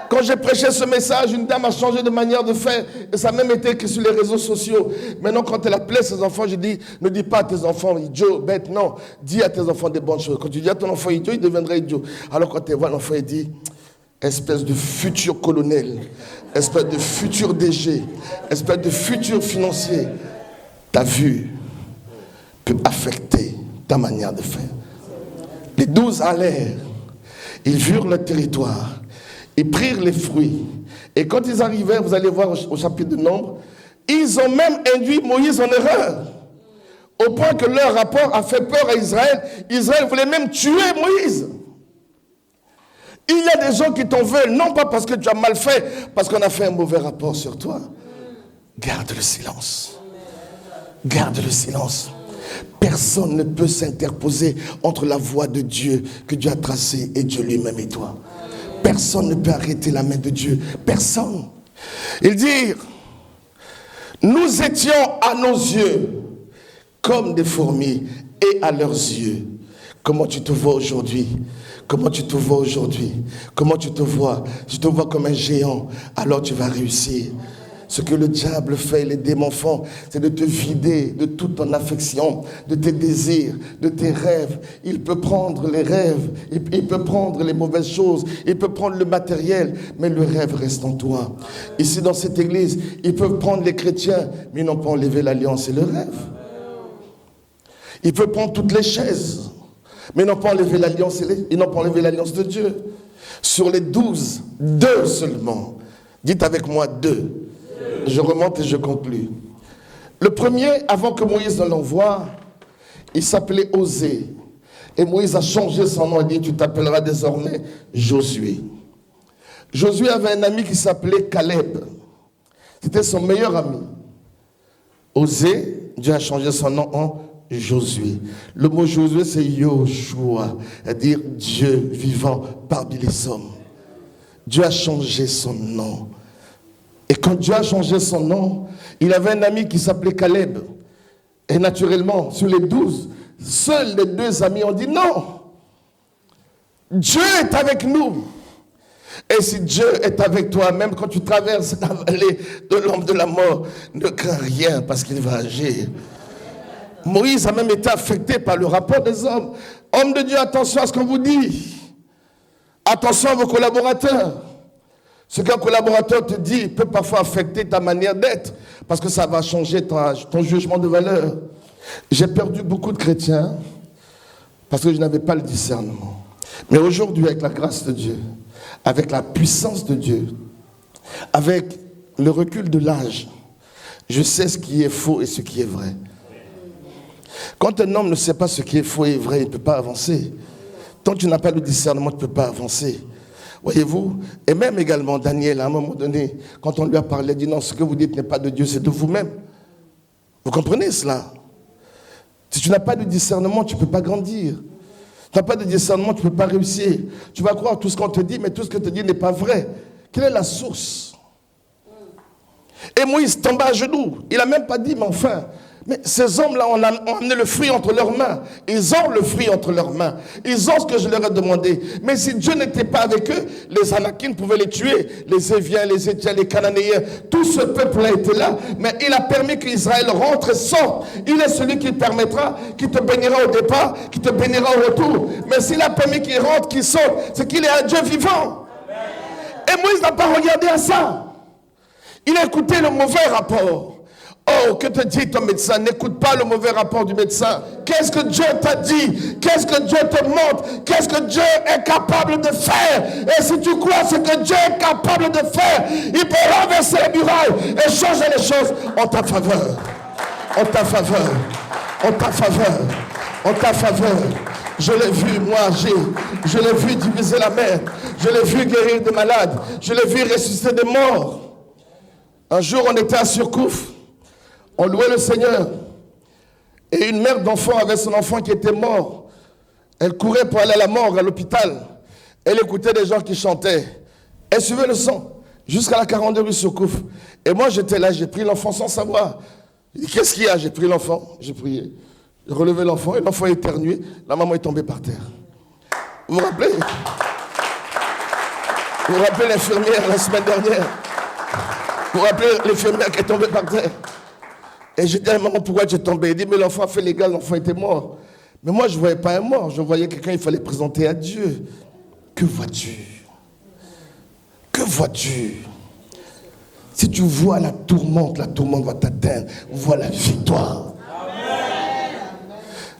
Quand j'ai prêché ce message, une dame a changé de manière de faire. Et ça a même été écrit sur les réseaux sociaux. Maintenant, quand elle appelait ses enfants, je dis, ne dis pas à tes enfants idiots, bêtes, non. Dis à tes enfants des bonnes choses. Quand tu dis à ton enfant idiot, il deviendra idiot. Alors quand tu vois l'enfant, il dit, espèce de futur colonel, espèce de futur DG, espèce de futur financier. Ta vue peut affecter ta manière de faire. Les 12 allèrent, ils virent le territoire. Ils prirent les fruits. Et quand ils arrivèrent, vous allez voir au chapitre de Nombre, ils ont même induit Moïse en erreur. Au point que leur rapport a fait peur à Israël. Israël voulait même tuer Moïse. Il y a des gens qui t'en veulent, non pas parce que tu as mal fait, parce qu'on a fait un mauvais rapport sur toi. Garde le silence. Garde le silence. Personne ne peut s'interposer entre la voie de Dieu que Dieu a tracée et Dieu lui-même et toi. Personne ne peut arrêter la main de Dieu. Personne. Ils dirent, nous étions à nos yeux comme des fourmis et à leurs yeux. Comment tu te vois aujourd'hui? Comment tu te vois aujourd'hui? Comment tu te vois? Si tu te vois comme un géant, alors tu vas réussir. Ce que le diable fait, les démons font, c'est de te vider de toute ton affection, de tes désirs, de tes rêves. Il peut prendre les rêves, il peut prendre les mauvaises choses, il peut prendre le matériel, mais le rêve reste en toi. Ici dans cette église, ils peuvent prendre les chrétiens, mais ils n'ont pas enlevé l'alliance et le rêve. Ils peuvent prendre toutes les chaises, mais ils n'ont pas enlevé l'alliance ils n'ont pas enlevé l'alliance de Dieu. Sur les 12, 2 seulement. Dites avec moi 2. Je remonte et je conclus. Le premier, avant que Moïse ne l'envoie, il s'appelait Osée. Et Moïse a changé son nom et dit, tu t'appelleras désormais Josué. Josué avait un ami qui s'appelait Caleb. C'était son meilleur ami. Osée, Dieu a changé son nom en Josué. Le mot Josué, c'est Yoshua, c'est-à-dire Dieu vivant parmi les hommes. Dieu a changé son nom. Et quand Dieu a changé son nom, il avait un ami qui s'appelait Caleb. Et naturellement, sur les 12, seuls les 2 amis ont dit non. Dieu est avec nous. Et si Dieu est avec toi, même quand tu traverses la vallée de l'ombre de la mort, ne crains rien parce qu'il va agir. Moïse a même été affecté par le rapport des hommes. Hommes de Dieu, attention à ce qu'on vous dit. Attention à vos collaborateurs. Ce qu'un collaborateur te dit peut parfois affecter ta manière d'être parce que ça va changer ton jugement de valeur. J'ai perdu beaucoup de chrétiens Parce que je n'avais pas le discernement. Mais aujourd'hui, avec la grâce de Dieu, avec la puissance de Dieu, avec le recul de l'âge, je sais ce qui est faux et ce qui est vrai. Quand un homme ne sait pas ce qui est faux et vrai, il ne peut pas avancer. Tant que tu n'as pas le discernement, tu ne peux pas avancer. Voyez-vous? Et même également, Daniel, à un moment donné, quand on lui a parlé, il a dit non, ce que vous dites n'est pas de Dieu, c'est de vous-même. Vous comprenez cela? Si tu n'as pas de discernement, tu ne peux pas grandir. Tu n'as pas de discernement, tu ne peux pas réussir. Tu vas croire tout ce qu'on te dit, mais tout ce qu'on te dit n'est pas vrai. Quelle est la source? Et Moïse tomba à genoux. Il n'a même pas dit, mais enfin, mais ces hommes-là ont amené le fruit entre leurs mains. Ils ont le fruit entre leurs mains. Ils ont ce que je leur ai demandé. Mais si Dieu n'était pas avec eux, les Anakim pouvaient les tuer. Les Éviens, les Étiens, les Cananéens. Tout ce peuple-là était là. Mais il a permis qu'Israël rentre et sorte. Il est celui qui permettra, qui te bénira au départ, qui te bénira au retour. Mais s'il a permis qu'il rentre, qu'il sorte, c'est qu'il est un Dieu vivant. Et Moïse n'a pas regardé à ça. Il a écouté le mauvais rapport. Oh, que te dit ton médecin? N'écoute pas le mauvais rapport du médecin. Qu'est-ce que Dieu t'a dit? Qu'est-ce que Dieu te montre? Qu'est-ce que Dieu est capable de faire? Et si tu crois ce que Dieu est capable de faire, il peut renverser les murailles et changer les choses en ta faveur. En ta faveur. En ta faveur. En ta faveur. Je l'ai vu, moi, je l'ai vu diviser la mer. Je l'ai vu guérir des malades. Je l'ai vu ressusciter des morts. Un jour, on était à Surcouf. On louait le Seigneur. Et une mère d'enfant avait son enfant qui était mort. Elle courait pour aller à la morgue, à l'hôpital. Elle écoutait des gens qui chantaient. Elle suivait le son jusqu'à la 42 rue Surcouf. Et moi, j'étais là, j'ai pris l'enfant sans savoir. Qu'est-ce qu'il y a? J'ai pris l'enfant, j'ai prié. J'ai relevé l'enfant et l'enfant a éternué. La maman est tombée par terre. Vous vous rappelez? Vous vous rappelez l'infirmière la semaine dernière? Vous vous rappelez l'infirmière qui est tombée par terre? Et j'ai dit à maman, pourquoi tu es tombé? Elle dit, mais l'enfant a fait légal, l'enfant était mort. Mais moi, je ne voyais pas un mort, je voyais quelqu'un, il fallait présenter à Dieu. Que vois-tu? Que vois-tu? Si tu vois la tourmente va t'atteindre. Vois la victoire. Amen.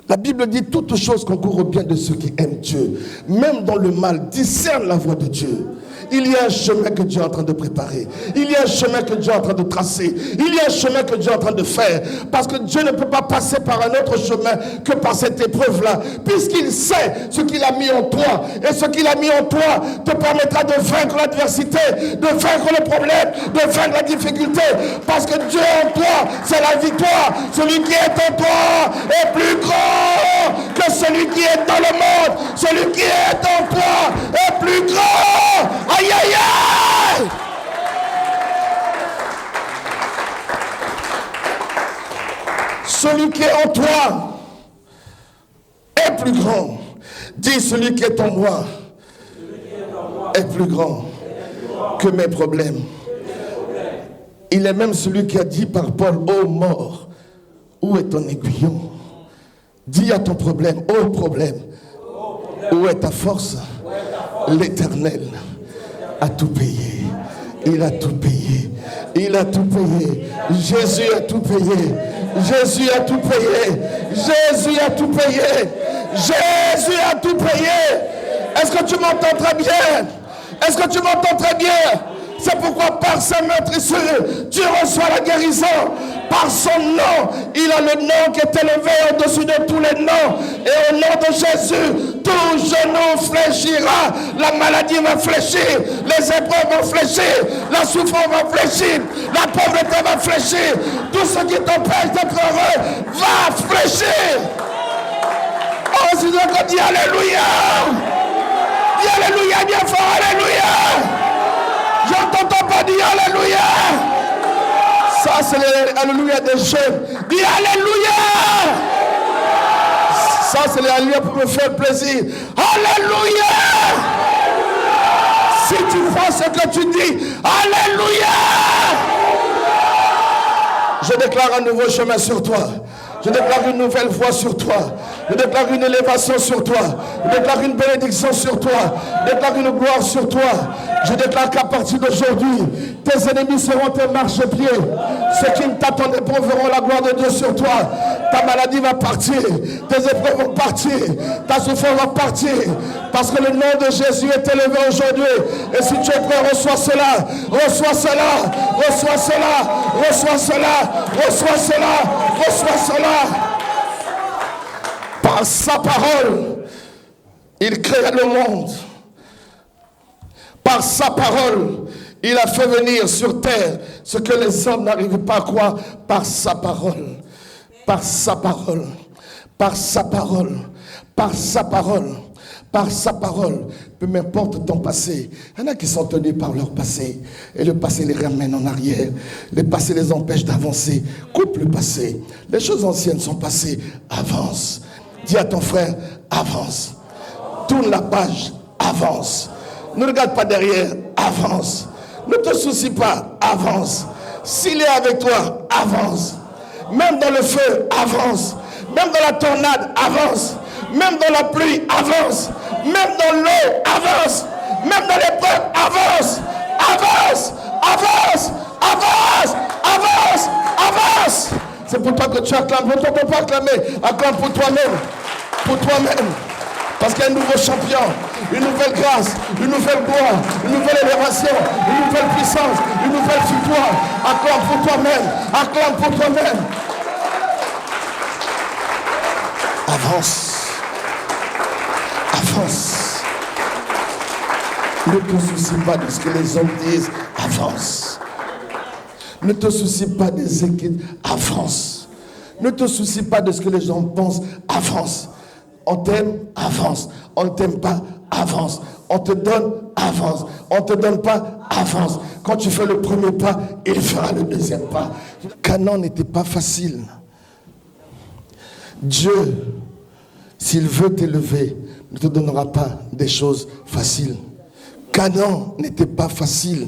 La Bible dit, toutes choses concourent au bien de ceux qui aiment Dieu. Même dans le mal, discerne la voie de Dieu. Il y a un chemin que Dieu est en train de préparer. Il y a un chemin que Dieu est en train de tracer. Il y a un chemin que Dieu est en train de faire. Parce que Dieu ne peut pas passer par un autre chemin que par cette épreuve-là. Puisqu'il sait ce qu'il a mis en toi. Et ce qu'il a mis en toi te permettra de vaincre l'adversité, de vaincre le problème, de vaincre la difficulté. Parce que Dieu en toi, c'est la victoire. Celui qui est en toi est plus grand que celui qui est dans le monde. Celui qui est en toi est plus grand. Aïe, aïe, aïe! Celui qui est en toi est plus grand. Dis, celui qui est en moi est plus grand que mes problèmes. Il est même celui qui a dit par Paul, ô mort, où est ton aiguillon? Dis à ton problème, ô problème, où est ta force? L'Éternel a tout payé. Il a tout payé. Il a tout payé. Jésus a tout payé. Jésus a tout payé. Jésus a tout payé. Jésus a tout payé. Est-ce que tu m'entends très bien? Est-ce que tu m'entends très bien? C'est pourquoi par sa meurtrissure, Dieu reçoit la guérison. Par son nom, il a le nom qui est élevé au-dessus de tous les noms. Et au nom de Jésus, tout genou fléchira. La maladie va fléchir. Les épreuves vont fléchir. La souffrance va fléchir. La pauvreté va fléchir. Tout ce qui t'empêche d'être heureux va fléchir. Oh, si je dis Alléluia. Dis Alléluia, bien fort, Alléluia. Je n'entends pas dire Alléluia. Ça, c'est l'Alléluia des jeunes. Dis Alléluia. Ça, c'est l'Alléluia pour me faire plaisir. Alléluia. Si tu vois ce que tu dis, Alléluia. Je déclare un nouveau chemin sur toi. Je déclare une nouvelle voie sur toi. Je déclare une élévation sur toi. Je déclare une bénédiction sur toi. Je déclare une gloire sur toi. Je déclare qu'à partir d'aujourd'hui, tes ennemis seront tes marchepieds. Ceux qui ne t'attendaient pas verront la gloire de Dieu sur toi. Ta maladie va partir. Tes épreuves vont partir. Ta souffrance va partir. Parce que le nom de Jésus est élevé aujourd'hui. Et si tu es prêt, reçois cela. Reçois cela. Reçois cela. Reçois cela. Reçois cela. Reçois cela. Par sa parole, il créa le monde. Par sa parole, il a fait venir sur terre ce que les hommes n'arrivent pas à croire. Par sa parole. Par sa parole. Par sa parole. Par sa parole. Par sa parole. Peu m'importe ton passé. Il y en a qui sont tenus par leur passé. Et le passé les ramène en arrière. Le passé les empêche d'avancer. Coupe le passé. Les choses anciennes sont passées. Avance. Dis à ton frère, avance. Tourne la page. Avance. Ne regarde pas derrière. Avance. Ne te soucie pas. Avance. S'il est avec toi, avance. Même dans le feu, avance. Même dans la tornade, avance. Même dans la pluie, avance. Même dans l'eau, avance. Même dans l'épreuve, avance. Avance. Avance. Avance. Avance. Avance. C'est pour toi que tu acclames. Pour toi, tu ne peux pas acclamer. Acclame pour toi-même. Pour toi-même. Parce qu'il y a un nouveau champion, une nouvelle grâce, une nouvelle gloire, une nouvelle élévation, une nouvelle puissance, une nouvelle victoire. Acclame pour toi-même. Acclame pour toi-même. Avance. Avance. Ne te soucie pas de ce que les hommes disent. Avance. Ne te soucie pas des inquiétudes. Avance. Ne te soucie pas de ce que les gens pensent. Avance. On t'aime, avance. On ne t'aime pas, avance. On te donne, avance. On ne te donne pas, avance. Quand tu fais le premier pas, il fera le deuxième pas. Canaan n'était pas facile. Dieu, s'il veut t'élever, ne te donnera pas des choses faciles. Canaan n'était pas facile.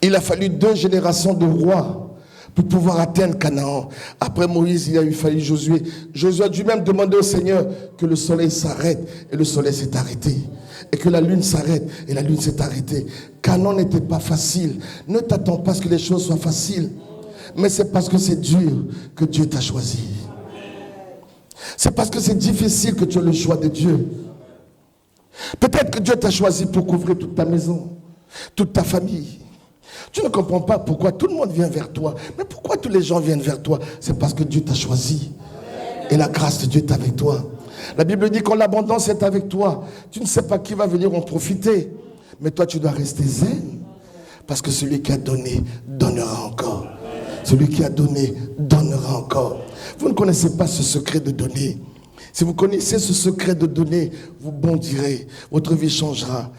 Il a fallu 2 générations de rois pour pouvoir atteindre Canaan. Après Moïse, il a fallu Josué. Josué a dû même demander au Seigneur que le soleil s'arrête. Et le soleil s'est arrêté. Et que la lune s'arrête. Et la lune s'est arrêtée. Canaan n'était pas facile. Ne t'attends pas à ce que les choses soient faciles. Mais c'est parce que c'est dur que Dieu t'a choisi. C'est parce que c'est difficile que tu as le choix de Dieu. Peut-être que Dieu t'a choisi pour couvrir toute ta maison, toute ta famille. Tu ne comprends pas pourquoi tout le monde vient vers toi. Mais pourquoi tous les gens viennent vers toi? C'est parce que Dieu t'a choisi. Et la grâce de Dieu est avec toi. La Bible dit que l'abondance est avec toi. Tu ne sais pas qui va venir en profiter. Mais toi, tu dois rester zen. Parce que celui qui a donné, donnera encore. Celui qui a donné, donnera encore. Vous ne connaissez pas ce secret de donner. Si vous connaissez ce secret de donner, vous bondirez. Votre vie changera.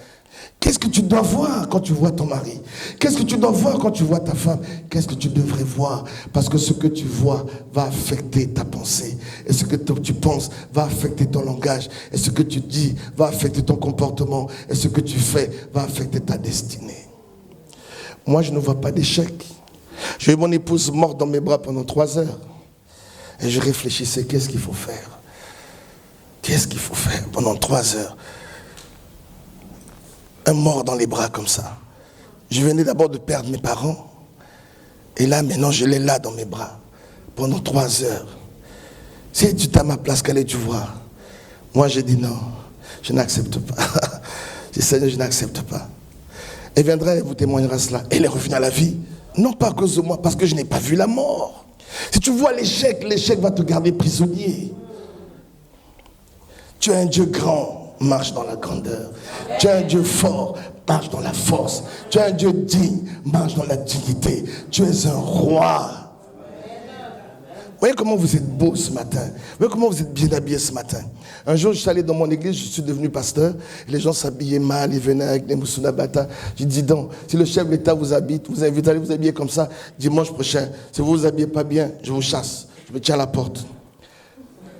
Qu'est-ce que tu dois voir quand tu vois ton mari? Qu'est-ce que tu dois voir quand tu vois ta femme? Qu'est-ce que tu devrais voir? Parce que ce que tu vois va affecter ta pensée. Et ce que tu penses va affecter ton langage. Et ce que tu dis va affecter ton comportement. Et ce que tu fais va affecter ta destinée. Moi, je ne vois pas d'échec. J'ai eu mon épouse morte dans mes bras pendant 3 heures. Et je réfléchissais, qu'est-ce qu'il faut faire? Qu'est-ce qu'il faut faire pendant 3 heures? Un mort dans les bras comme ça. Je venais d'abord de perdre mes parents. Et là, maintenant, je l'ai là dans mes bras. Pendant 3 heures. Si tu es à ma place, qu'allais-tu voir? Moi, j'ai dit non. Je n'accepte pas. J'ai dit, Seigneur, je n'accepte pas. Elle viendra et vous témoignera cela. Elle est revenue à la vie. Non pas à cause de moi, parce que je n'ai pas vu la mort. Si tu vois l'échec, l'échec va te garder prisonnier. Tu es un Dieu grand. Marche dans la grandeur. Tu es un Dieu fort, marche dans la force. Tu es un Dieu digne, marche dans la dignité. Tu es un roi. Vous voyez comment vous êtes beau ce matin. Vous voyez comment vous êtes bien habillé ce matin. Un jour, je suis allé dans mon église, je suis devenu pasteur. Les gens s'habillaient mal, ils venaient avec des moussounabata. J'ai dit donc, si le chef de l'État vous habite, vous invite à aller vous habiller comme ça, dimanche prochain, si vous vous habillez pas bien, je vous chasse. Je me tiens à la porte.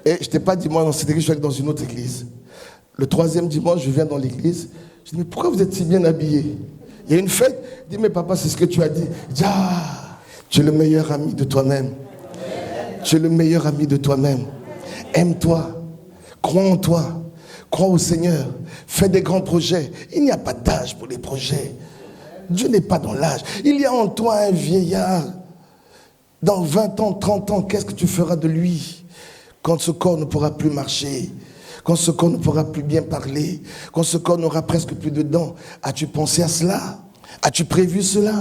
Et je t'ai pas dit, moi, dans cette église, je suis allé dans une autre église. Le 3e dimanche, je viens dans l'église. Je dis, mais pourquoi vous êtes si bien habillés? Il y a une fête. Je dis, mais papa, c'est ce que tu as dit. Il dit, ah, tu es le meilleur ami de toi-même. Tu es le meilleur ami de toi-même. Aime-toi. Crois en toi. Crois au Seigneur. Fais des grands projets. Il n'y a pas d'âge pour les projets. Dieu n'est pas dans l'âge. Il y a en toi un vieillard Dans 20 ans, 30 ans, qu'est-ce que tu feras de lui quand ce corps ne pourra plus marcher, quand ce corps ne pourra plus bien parler, quand ce corps n'aura presque plus de dents? As-tu pensé à cela? As-tu prévu cela?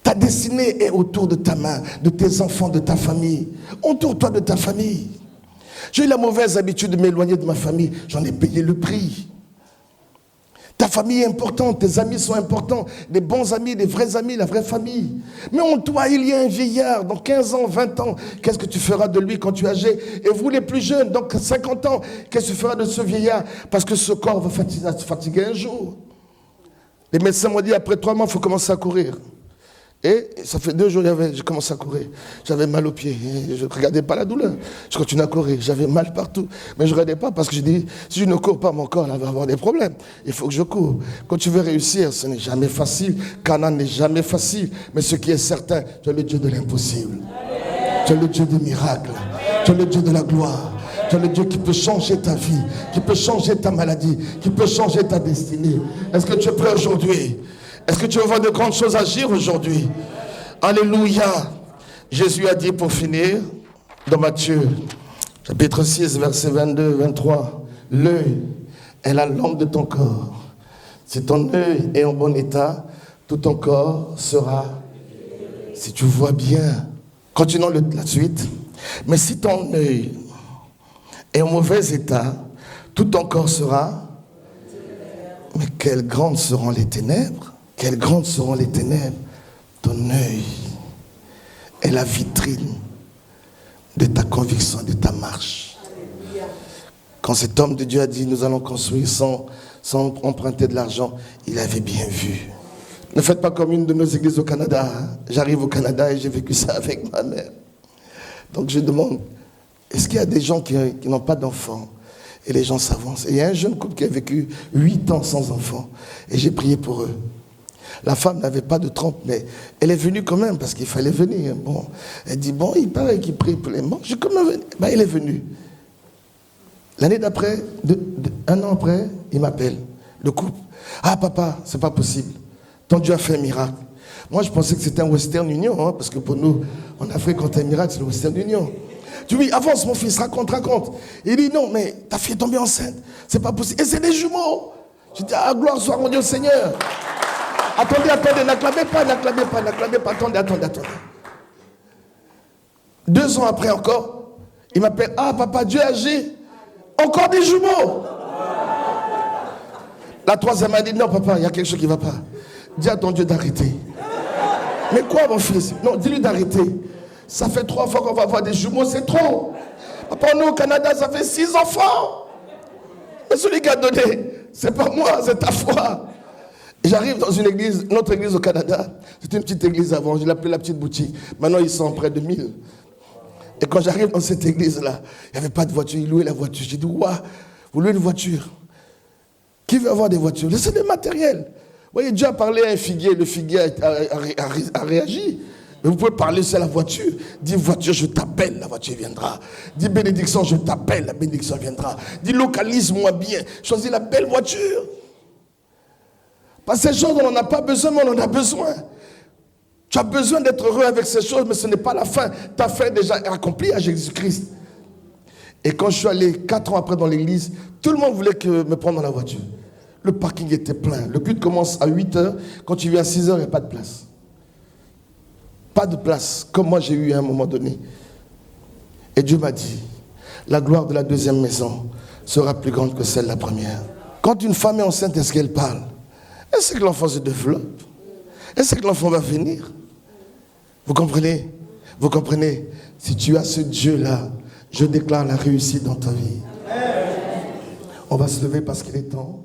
Ta destinée est autour de ta main, de tes enfants, de ta famille. Entoure-toi de ta famille. J'ai eu la mauvaise habitude de m'éloigner de ma famille. J'en ai payé le prix. Ta famille est importante, tes amis sont importants, des bons amis, des vrais amis, la vraie famille. Mais en toi, il y a un vieillard, dans 15 ans, 20 ans, qu'est-ce que tu feras de lui quand tu es âgé? Et vous les plus jeunes, donc 50 ans, qu'est-ce que tu feras de ce vieillard? Parce que ce corps va fatiguer un jour. Les médecins m'ont dit, après 3 mois, il faut commencer à courir. Et ça fait 2 jours, j'ai commencé à courir. J'avais mal aux pieds. Je ne regardais pas la douleur. Je continuais à courir. J'avais mal partout. Mais je ne regardais pas parce que je dis, si je ne cours pas, mon corps là, va avoir des problèmes. Il faut que je cours. Quand tu veux réussir, ce n'est jamais facile. Canaan n'est jamais facile. Mais ce qui est certain, tu es le Dieu de l'impossible. Tu es le Dieu des miracles. Tu es le Dieu de la gloire. Tu es le Dieu qui peut changer ta vie, qui peut changer ta maladie, qui peut changer ta destinée. Est-ce que tu es prêt aujourd'hui? Est-ce que tu veux voir de grandes choses agir aujourd'hui? Alléluia. Jésus a dit pour finir, dans Matthieu, chapitre 6, versets 22, 23, l'œil est la lampe de ton corps. Si ton œil est en bon état, tout ton corps sera, si tu vois bien. Continuons la suite. Mais si ton œil est en mauvais état, tout ton corps sera. Mais quelles grandes seront les ténèbres? Quelles grandes seront les ténèbres? Ton œil est la vitrine de ta conviction, de ta marche. Quand cet homme de Dieu a dit, nous allons construire sans emprunter de l'argent, il avait bien vu. Ne faites pas comme une de nos églises au Canada. J'arrive au Canada et j'ai vécu ça avec ma mère. Donc je demande, est-ce qu'il y a des gens qui n'ont pas d'enfants? Et les gens s'avancent. Et il y a un jeune couple qui a vécu 8 ans sans enfants. Et j'ai prié pour eux. La femme n'avait pas de trompe, mais elle est venue quand même parce qu'il fallait venir. Bon, elle dit, bon, il paraît qu'il prie pour les morts. J'ai quand même venu. Ben, elle est venue. L'année d'après, 1 an après, il m'appelle. Le couple. Ah, papa, c'est pas possible. Ton Dieu a fait un miracle. Moi, je pensais que c'était un Western Union, hein, parce que pour nous, en Afrique, quand il y a un miracle, c'est le Western Union. Tu lui dis, avance, mon fils, raconte. Il dit, non, mais ta fille est tombée enceinte. C'est pas possible. Et c'est des jumeaux. Je dis, ah, gloire soit mon Dieu Seigneur. Attendez, n'acclamez pas, attendez. 2 ans après encore, il m'appelle, ah papa, Dieu agit, encore des jumeaux. La 3e a dit, non papa, il y a quelque chose qui ne va pas. Dis à ton Dieu d'arrêter. Mais quoi mon fils? Non, dis-lui d'arrêter. Ça fait 3 fois qu'on va avoir des jumeaux, c'est trop. Papa, nous au Canada, ça fait 6 enfants. Mais celui qui a donné, c'est pas moi, c'est ta foi. J'arrive dans une église, notre église au Canada, c'était une petite église avant, je l'appelais la petite boutique. Maintenant, ils sont près de 1000. Et quand j'arrive dans cette église-là, il n'y avait pas de voiture, ils louaient la voiture. J'ai dit, ouah, vous louez une voiture? Qui veut avoir des voitures? C'est des matériels. Vous voyez, Dieu a parlé à un figuier, le figuier a réagi. Mais vous pouvez parler sur la voiture. Dis voiture, je t'appelle, la voiture viendra. Dis bénédiction, je t'appelle, la bénédiction viendra. Dis localise-moi bien, choisis la belle voiture. Parce que ces choses, on n'en a pas besoin, mais on en a besoin. Tu as besoin d'être heureux avec ces choses, mais ce n'est pas la fin. Ta fin est déjà accomplie à Jésus-Christ. Et quand je suis allé 4 ans après dans l'église, tout le monde voulait me prendre dans la voiture. Le parking était plein. Le culte commence à 8h. Quand tu viens à 6h, il n'y a pas de place. Pas de place, comme moi j'ai eu à un moment donné. Et Dieu m'a dit, la gloire de la 2e maison sera plus grande que celle de la première. Quand une femme est enceinte, est-ce qu'elle parle? Est-ce que l'enfant se développe? Est-ce que l'enfant va venir? Vous comprenez? Vous comprenez? Si tu as ce Dieu-là, je déclare la réussite dans ta vie. On va se lever parce qu'il est temps.